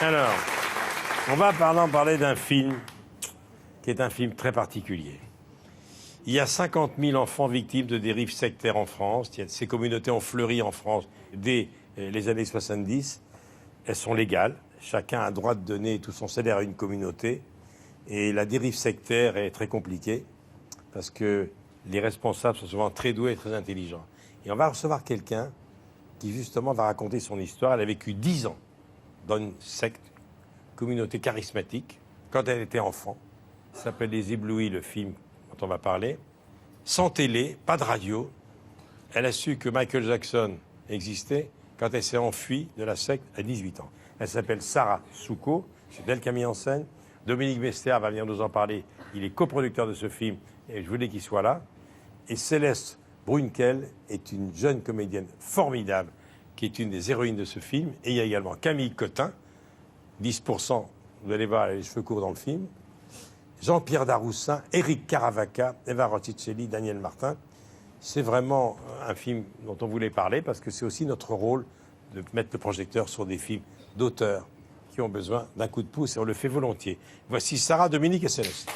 Alors, on va maintenant parler d'un film qui est un film très particulier. Il y a 50 000 enfants victimes de dérives sectaires en France. Ces communautés ont fleuri en France dès les années 70. Elles sont légales. Chacun a le droit de donner tout son salaire à une communauté. Et la dérive sectaire est très compliquée parce que les responsables sont souvent très doués et très intelligents. Et on va recevoir quelqu'un qui, justement, va raconter son histoire. Elle a vécu 10 ans dans une secte, communauté charismatique, quand elle était enfant. Ça s'appelle Les Éblouis, le film dont on va parler. Sans télé, pas de radio. Elle a su que Michael Jackson existait quand elle s'est enfuie de la secte à 18 ans. Elle s'appelle Sarah Souko, c'est elle qui a mis en scène. Dominique Bester va venir nous en parler. Il est coproducteur de ce film et je voulais qu'il soit là. Et Céleste Brunkel est une jeune comédienne formidable qui est une des héroïnes de ce film. Et il y a également Camille Cotin, 10%, vous allez voir, elle a les cheveux courts dans le film. Jean-Pierre Daroussin, Éric Caravaca, Eva Rotticelli, Daniel Martin. C'est vraiment un film dont on voulait parler parce que c'est aussi notre rôle de mettre le projecteur sur des films d'auteurs qui ont besoin d'un coup de pouce et on le fait volontiers. Voici Sarah, Dominique et Céleste.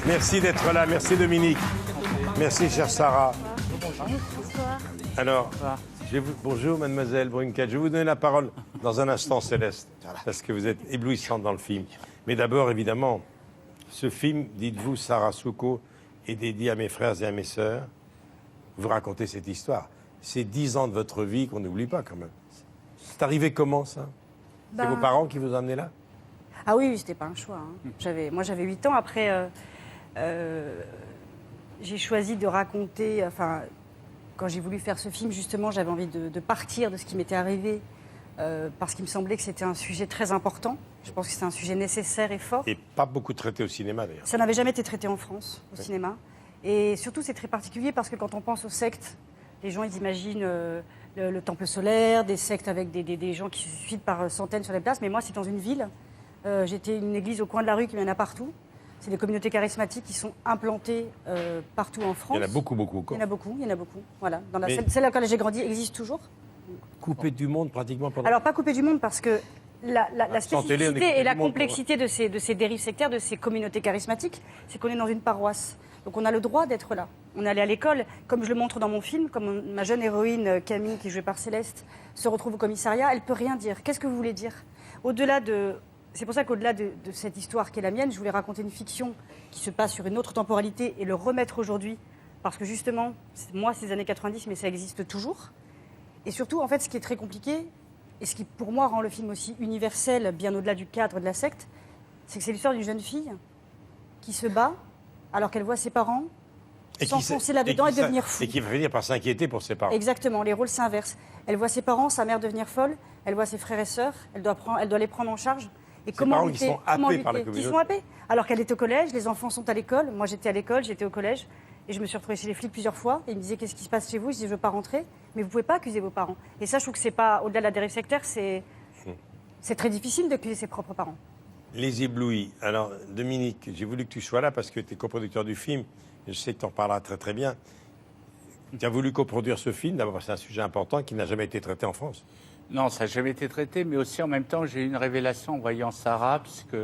Merci d'être là, merci Dominique. Merci chère Sarah. Alors, bonjour mademoiselle Brunkel. Je vais vous donner la parole dans un instant, Céleste, parce que vous êtes éblouissante dans le film. Mais d'abord, évidemment, ce film, dites-vous, Sarah Souko, est dédié à mes frères et à mes sœurs. Vous racontez cette histoire. C'est 10 ans de votre vie qu'on n'oublie pas quand même. C'est arrivé comment ça? C'est vos parents qui vous ont amené là? Ah oui, c'était pas un choix. Hein. Moi j'avais 8 ans. Après, j'ai choisi de raconter... Enfin, quand j'ai voulu faire ce film, justement, j'avais envie de partir de ce qui m'était arrivé parce qu'il me semblait que c'était un sujet très important. Je pense que c'est un sujet nécessaire et fort. Et pas beaucoup traité au cinéma, d'ailleurs. Ça n'avait jamais été traité en France, au cinéma. Et surtout, c'est très particulier parce que quand on pense aux sectes, les gens, ils imaginent le temple solaire, des sectes avec des gens qui se suicident par centaines sur les places. Mais moi, c'est dans une ville. J'étais une église au coin de la rue qui mène à partout. C'est des communautés charismatiques qui sont implantées partout en France. Il y en a beaucoup. Il y en a beaucoup. Voilà. Celle à laquelle j'ai grandi existe toujours. Coupé du monde pratiquement pendant... Alors, pas coupé du monde parce que la spécificité et la complexité de ces dérives sectaires, de ces communautés charismatiques, c'est qu'on est dans une paroisse. Donc on a le droit d'être là. On est allé à l'école, comme je le montre dans mon film, comme ma jeune héroïne Camille, qui est jouée par Céleste, se retrouve au commissariat, elle peut rien dire. Qu'est-ce que vous voulez dire? Au-delà de... C'est pour ça qu'au-delà de cette histoire qui est la mienne, je voulais raconter une fiction qui se passe sur une autre temporalité et le remettre aujourd'hui. Parce que justement, moi, c'est les années 90, mais ça existe toujours. Et surtout, en fait, ce qui est très compliqué, et ce qui, pour moi, rend le film aussi universel, bien au-delà du cadre de la secte, c'est que c'est l'histoire d'une jeune fille qui se bat alors qu'elle voit ses parents s'enfoncer là-dedans et devenir fou. Et qui va finir par s'inquiéter pour ses parents. Exactement, les rôles s'inversent. Elle voit ses parents, sa mère devenir folle, elle voit ses frères et sœurs, elle doit les prendre en charge. Et ses parents qui sont happés par la communauté. Qui sont happés. Alors qu'elle est au collège, les enfants sont à l'école. Moi, j'étais à l'école, j'étais au collège. Et je me suis retrouvée chez les flics plusieurs fois. Et ils me disaient, qu'est-ce qui se passe chez vous? Je disais, je ne veux pas rentrer. Mais vous ne pouvez pas accuser vos parents. Et ça, je trouve que c'est pas, au-delà de la dérive sectaire, c'est très difficile d'accuser ses propres parents. Les Éblouis. Alors, Dominique, j'ai voulu que tu sois là parce que tu es coproducteur du film. Je sais que tu en parleras très très bien. Tu as voulu coproduire ce film, d'abord parce que c'est un sujet important qui n'a jamais été traité en France. Non, ça n'a jamais été traité, mais aussi en même temps, j'ai eu une révélation en voyant Sarah, puisque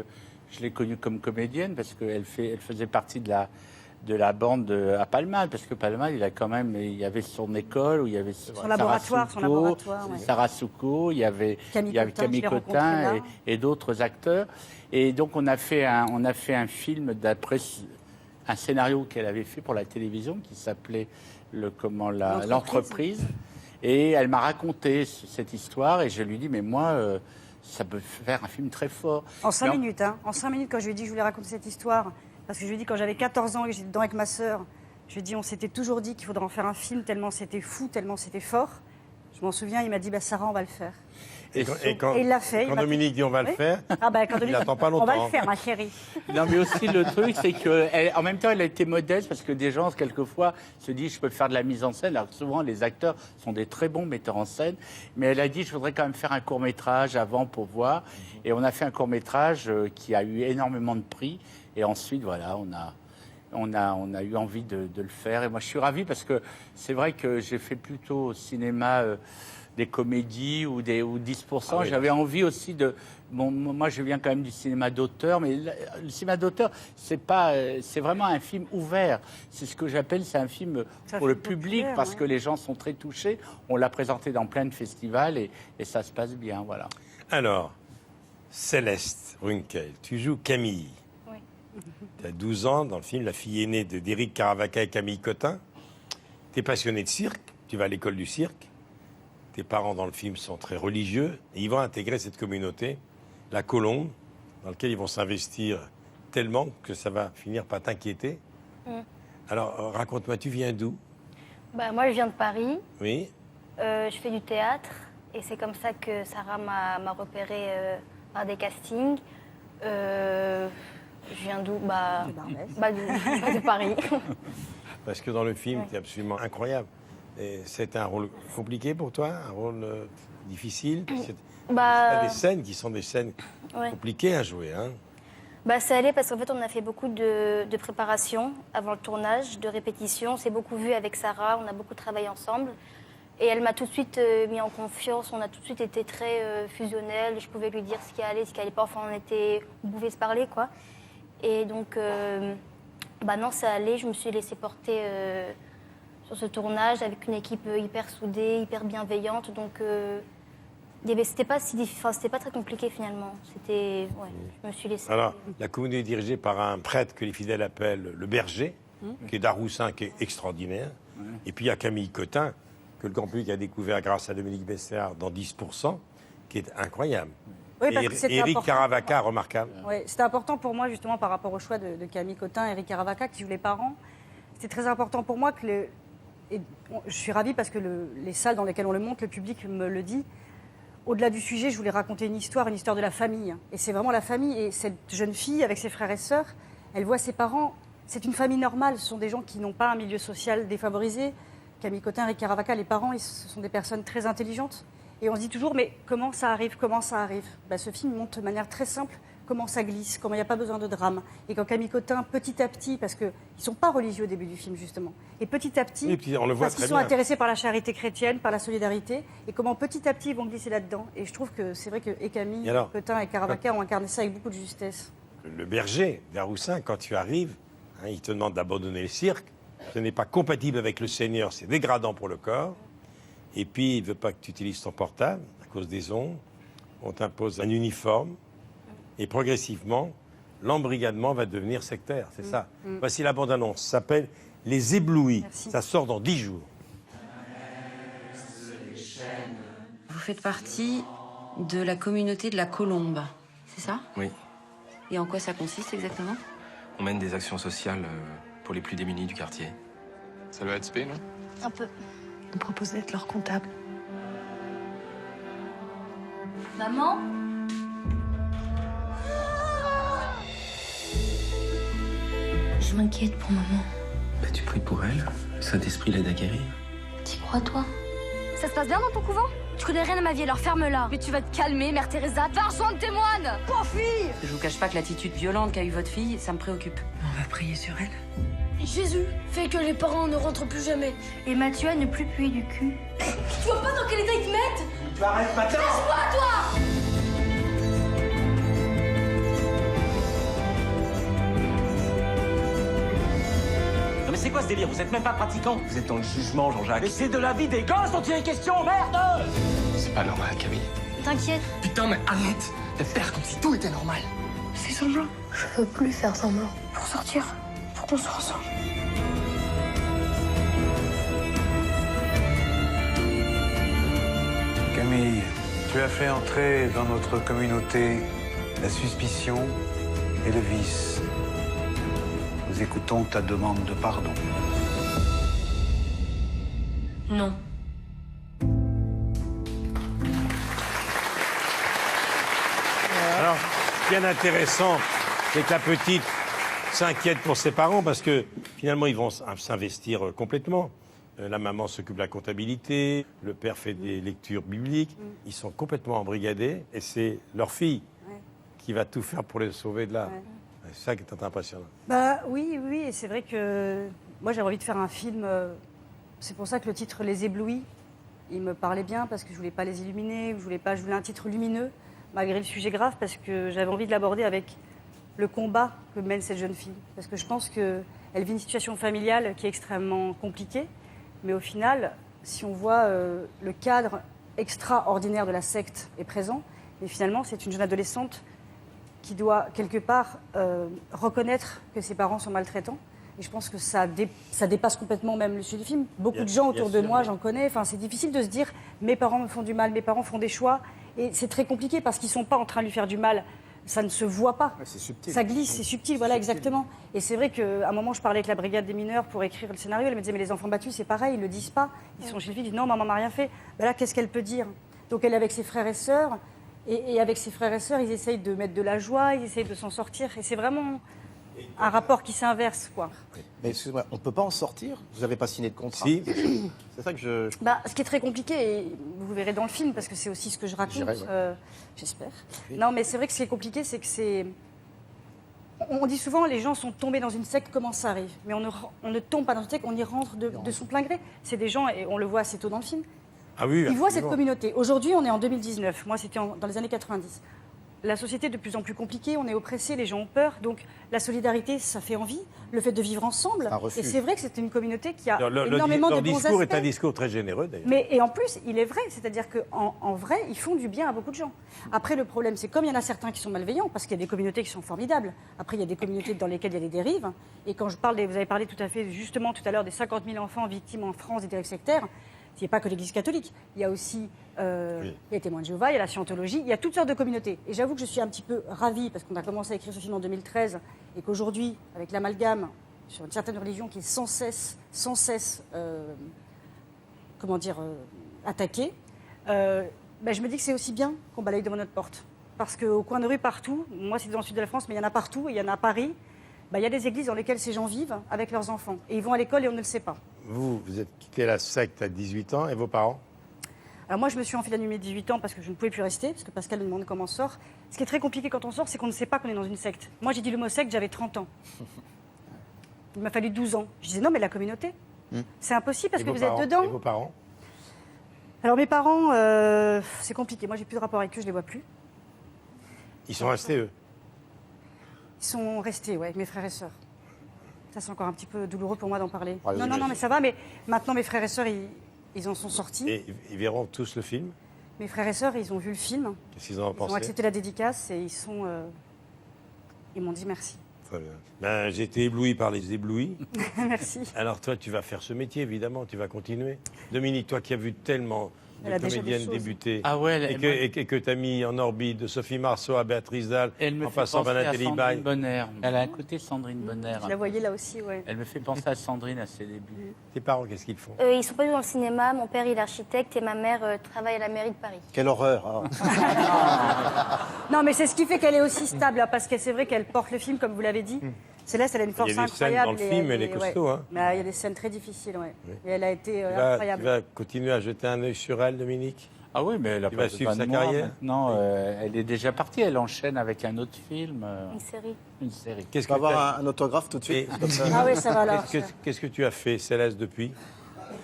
je l'ai connue comme comédienne, parce qu'elle faisait partie de la bande à Palma, parce que Palma, il y avait son école, où il y avait son laboratoire, Sarah Souko, il y avait Camille Cotin et d'autres acteurs. Et donc, on a fait un film d'après un scénario qu'elle avait fait pour la télévision, qui s'appelait L'Entreprise. Et elle m'a raconté cette histoire et je lui ai dit, mais moi, ça peut faire un film très fort. En 5 minutes, hein. En 5 minutes, quand je lui ai dit que je voulais raconter cette histoire, parce que je lui ai dit, quand j'avais 14 ans et que j'étais dedans avec ma sœur, je lui ai dit, on s'était toujours dit qu'il faudrait en faire un film, tellement c'était fou, tellement c'était fort. Je m'en souviens, il m'a dit, Sarah, on va le faire. Et quand il l'a fait. Quand Dominique dit on va le faire, quand Dominique, il n'attend pas longtemps. On va le faire, ma chérie. Non, mais aussi le truc, c'est qu'en même temps, elle a été modeste parce que des gens, quelquefois, se disent je peux faire de la mise en scène. Alors souvent, les acteurs sont des très bons metteurs en scène. Mais elle a dit je voudrais quand même faire un court-métrage avant pour voir. Et on a fait un court-métrage qui a eu énormément de prix. Et ensuite, voilà, on a eu envie de le faire. Et moi, je suis ravi parce que c'est vrai que j'ai fait plutôt au cinéma des comédies ou 10%. Ah oui, j'avais envie aussi de... Bon, moi, je viens quand même du cinéma d'auteur, mais le cinéma d'auteur, c'est vraiment un film ouvert. C'est ce que j'appelle, c'est un film pour le public, parce que les gens sont très touchés. On l'a présenté dans plein de festivals et ça se passe bien, voilà. Alors, Céleste Runkel, tu joues Camille. Oui. Tu as 12 ans dans le film, la fille aînée d'Éric Caravaca et Camille Cotin. Tu es passionnée de cirque, tu vas à l'école du cirque. Tes parents dans le film sont très religieux et ils vont intégrer cette communauté, la Colombe, dans laquelle ils vont s'investir tellement que ça va finir par t'inquiéter. Alors, raconte-moi, tu viens d'où? Moi, je viens de Paris. Oui. Je fais du théâtre et c'est comme ça que Sarah m'a repérée par des castings. Je viens d'où? De Paris. Parce que dans le film, tu es absolument incroyable. C'est un rôle compliqué pour toi, un rôle difficile. C'est des scènes qui sont des scènes compliquées à jouer. Hein. Ça allait parce qu'en fait, on a fait beaucoup de préparation avant le tournage, de répétition. On s'est beaucoup vu avec Sarah, on a beaucoup travaillé ensemble. Et elle m'a tout de suite mis en confiance, on a tout de suite été très fusionnels. Je pouvais lui dire ce qui allait, ce qui allait pas. Enfin, on pouvait se parler, quoi. Et donc, non, ça allait. Je me suis laissée porter sur ce tournage avec une équipe hyper soudée, hyper bienveillante. Donc, c'était pas très compliqué finalement. Je me suis laissée. Alors, la communauté est dirigée par un prêtre que les fidèles appellent le berger, qui est d'Aroussin, qui est extraordinaire. Et puis il y a Camille Cotin, que le grand public a découvert grâce à Dominique Besnéard dans 10%, qui est incroyable. Oui, et Éric Caravaca, remarquable. Oui, c'était important pour moi justement par rapport au choix de Camille Cotin et Éric Caravaca qui jouent les parents. C'était très important pour moi que je suis ravie parce que les salles dans lesquelles on le montre, le public me le dit. Au-delà du sujet, je voulais raconter une histoire de la famille. Et c'est vraiment la famille. Et cette jeune fille, avec ses frères et sœurs, elle voit ses parents. C'est une famille normale. Ce sont des gens qui n'ont pas un milieu social défavorisé. Camille Cotin, Éric Caravaca, les parents, ce sont des personnes très intelligentes. Et on se dit toujours, mais comment ça arrive? Ce film montre de manière très simple comment ça glisse, comment il n'y a pas besoin de drame. Et quand Camille Cotin, petit à petit, parce qu'ils ne sont pas religieux au début du film, justement, et petit à petit, parce qu'ils sont intéressés par la charité chrétienne, par la solidarité, et comment petit à petit ils vont glisser là-dedans. Et je trouve que c'est vrai que Camille Cotin et Caravaca ont incarné ça avec beaucoup de justesse. Le berger d'Aroussin, quand tu arrives, il te demande d'abandonner le cirque. Ce n'est pas compatible avec le Seigneur, c'est dégradant pour le corps. Et puis, il ne veut pas que tu utilises ton portable à cause des ondes. On t'impose un uniforme. Et progressivement, l'embrigadement va devenir sectaire, c'est ça. Voici la bande-annonce, ça s'appelle Les Éblouis. Merci. Ça sort dans 10 jours. Vous faites partie de la communauté de la Colombe, c'est ça? Oui. Et en quoi ça consiste exactement? On mène des actions sociales pour les plus démunis du quartier. Ça doit être spé, non? Un peu. On propose d'être leur comptable. Maman? Je m'inquiète pour maman. Tu pries pour elle, le Saint-Esprit l'aide à guérir. T'y crois, toi? Ça se passe bien dans ton couvent? Tu connais rien à ma vie, alors ferme-la. Mais tu vas te calmer, Mère Teresa. Va rejoindre tes moines! Pauvre fille! Je vous cache pas que l'attitude violente qu'a eue votre fille, ça me préoccupe. On va prier sur elle. Jésus fait que les parents ne rentrent plus jamais. Et Mathieu à ne plus puer du cul. Tu vois pas dans quel état ils te mettent? Tu arrêtes maintenant! Laisse-moi, toi! Non mais c'est quoi ce délire? Vous êtes même pas pratiquant. Vous êtes dans le jugement, Jean-Jacques. Mais c'est de la vie des gosses dont il est question, merde! C'est pas normal, Camille. T'inquiète. Putain, mais arrête de faire comme si tout était normal. Fais semblant. Je peux plus faire semblant. Pour sortir, faut qu'on soit ensemble. Camille, tu as fait entrer dans notre communauté la suspicion et le vice. Nous écoutons ta demande de pardon. Non. Ce qui est intéressant, c'est que la petite s'inquiète pour ses parents parce que finalement, ils vont s'investir complètement. La maman s'occupe de la comptabilité, le père fait des lectures bibliques. Ils sont complètement embrigadés et c'est leur fille qui va tout faire pour les sauver de là. C'est ça qui est impressionnant. Bah oui, et c'est vrai que moi j'avais envie de faire un film. C'est pour ça que le titre Les Éblouis, il me parlait bien parce que je voulais pas les illuminer, je voulais un titre lumineux malgré le sujet grave parce que j'avais envie de l'aborder avec le combat que mène cette jeune fille. Parce que je pense qu'elle vit une situation familiale qui est extrêmement compliquée. Mais au final, si on voit le cadre extraordinaire de la secte est présent, mais finalement, c'est une jeune adolescente qui doit, quelque part, reconnaître que ses parents sont maltraitants. Et je pense que ça dépasse complètement même le sujet du film. Beaucoup de gens autour de moi, j'en connais. Enfin, c'est difficile de se dire « mes parents me font du mal, mes parents font des choix ». Et c'est très compliqué parce qu'ils ne sont pas en train de lui faire du mal. Ça ne se voit pas. C'est subtil. Ça glisse, c'est subtil, voilà, exactement. Et c'est vrai qu'à un moment, je parlais avec la brigade des mineurs pour écrire le scénario. Elle me disait, mais les enfants battus, c'est pareil, ils ne le disent pas. Ils sont chez les filles, ils disent, non, maman m'a rien fait. Ben là, qu'est-ce qu'elle peut dire? Donc elle est avec ses frères et sœurs. Et avec ses frères et sœurs, ils essayent de mettre de la joie, ils essayent de s'en sortir. Et c'est vraiment un rapport qui s'inverse, quoi. Mais excusez-moi, on ne peut pas en sortir? Vous n'avez pas signé de contrat? Si. C'est ça que je... Bah, ce qui est très compliqué, et vous verrez dans le film, parce que c'est aussi ce que je raconte, j'espère. Oui. Non, mais c'est vrai que ce qui est compliqué, c'est que c'est... On dit souvent, les gens sont tombés dans une secte, comment ça arrive? Mais on ne tombe pas dans une secte, on y rentre de son plein gré. C'est des gens, et on le voit assez tôt dans le film, ah oui, ils voient cette communauté. Aujourd'hui, on est en 2019, moi c'était dans les années 90. La société est de plus en plus compliquée, on est oppressé, les gens ont peur, donc la solidarité, ça fait envie, le fait de vivre ensemble. Et c'est vrai que c'est une communauté qui a énormément de bons aspects. Leur discours est un discours très généreux, d'ailleurs. Et en plus, il est vrai, c'est-à-dire qu'en vrai, ils font du bien à beaucoup de gens. Après, le problème, c'est comme il y en a certains qui sont malveillants, parce qu'il y a des communautés qui sont formidables. Après, il y a des communautés dans lesquelles il y a des dérives. Et quand je parle, vous avez parlé tout à fait, justement, tout à l'heure, des 50 000 enfants victimes en France des dérives sectaires. Il n'y a pas que l'Église catholique, il y a aussi les témoins de Jéhovah, il y a la scientologie, il y a toutes sortes de communautés. Et j'avoue que je suis un petit peu ravie, parce qu'on a commencé à écrire ce film en 2013, et qu'aujourd'hui, avec l'amalgame sur une certaine religion qui est sans cesse attaquée, je me dis que c'est aussi bien qu'on balaye devant notre porte. Parce qu'au coin de rue, partout, moi c'est dans le sud de la France, mais il y en a partout, il y en a à Paris, il y a des églises dans lesquelles ces gens vivent avec leurs enfants. Et ils vont à l'école et on ne le sait pas. Vous êtes quitté la secte à 18 ans et vos parents? Alors moi, je me suis enfilée à 18 ans parce que je ne pouvais plus rester, parce que Pascal me demande comment on sort. Ce qui est très compliqué quand on sort, c'est qu'on ne sait pas qu'on est dans une secte. Moi, j'ai dit le mot secte, j'avais 30 ans. Il m'a fallu 12 ans. Je disais non, mais la communauté, c'est impossible parce que vous êtes dedans. Et vos parents? Alors mes parents, c'est compliqué. Moi, j'ai plus de rapport avec eux, je les vois plus. Ils sont restés, eux? Ils sont restés, ouais, avec mes frères et sœurs. Ça, c'est encore un petit peu douloureux pour moi d'en parler. Non, mais ça va. Mais maintenant, mes frères et sœurs, ils en sont sortis. Et ils verront tous le film? Mes frères et sœurs, ils ont vu le film. Qu'est-ce qu'ils en ont pensé? Ils ont accepté la dédicace et ils m'ont dit merci. Très bien. J'ai été ébloui par les éblouis. Merci. Alors toi, tu vas faire ce métier, évidemment. Tu vas continuer. Dominique, toi qui as vu tellement de comédiennes débuter et que tu as mis en orbite de Sophie Marceau à Béatrice Dalle, en passant par Nathalie Baye. Elle a un côté Sandrine Bonner. Je la voyais là aussi, oui. Elle me fait penser à Sandrine à ses débuts. Tes parents, qu'est-ce qu'ils font? Ils sont pas du tout dans le cinéma. Mon père, il est architecte et ma mère travaille à la mairie de Paris. Quelle horreur. Non, mais c'est ce qui fait qu'elle est aussi stable, hein, parce que c'est vrai qu'elle porte le film, comme vous l'avez dit. Céleste, elle a une force incroyable. Il y a des scènes dans le film, elle est costaud. Hein. Il y a des scènes très difficiles, oui. Et elle a été incroyable. Tu vas continuer à jeter un œil sur elle, Dominique? Ah oui, mais elle a pas suivre sa carrière. Maintenant, elle est déjà partie. Elle enchaîne avec un autre film. Une série. Qu'est-ce que tu vas avoir un autographe tout de suite? Ah oui, ça va là. Qu'est-ce que tu as fait, Céleste, depuis?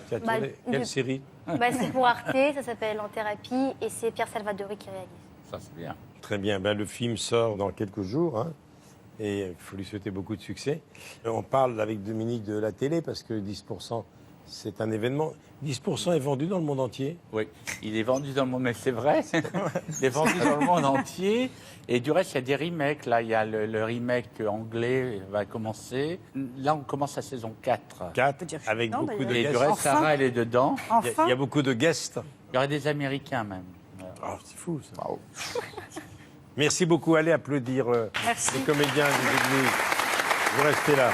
Tu as tourné quelle série? C'est pour Arte, ça s'appelle En thérapie, et c'est Pierre Salvadori qui réalise. Ça, c'est bien. Très bien. Le film sort dans quelques jours. Hein. Et il faut lui souhaiter beaucoup de succès. On parle avec Dominique de la télé parce que 10%, c'est un événement. 10% est vendu dans le monde entier? Oui, il est vendu dans le monde, mais c'est vrai. Il est vendu dans le monde entier. Et du reste, il y a des remakes. Là, il y a le remake anglais va commencer. Là, on commence la saison 4. 4, avec beaucoup de guests. Et du reste, Sarah, elle est dedans. Enfin. Il y a beaucoup de guests. Il y aurait des Américains, même. Oh, c'est fou, ça. Wow. Merci beaucoup. Allez applaudir les comédiens des Éblouis. Vous restez là.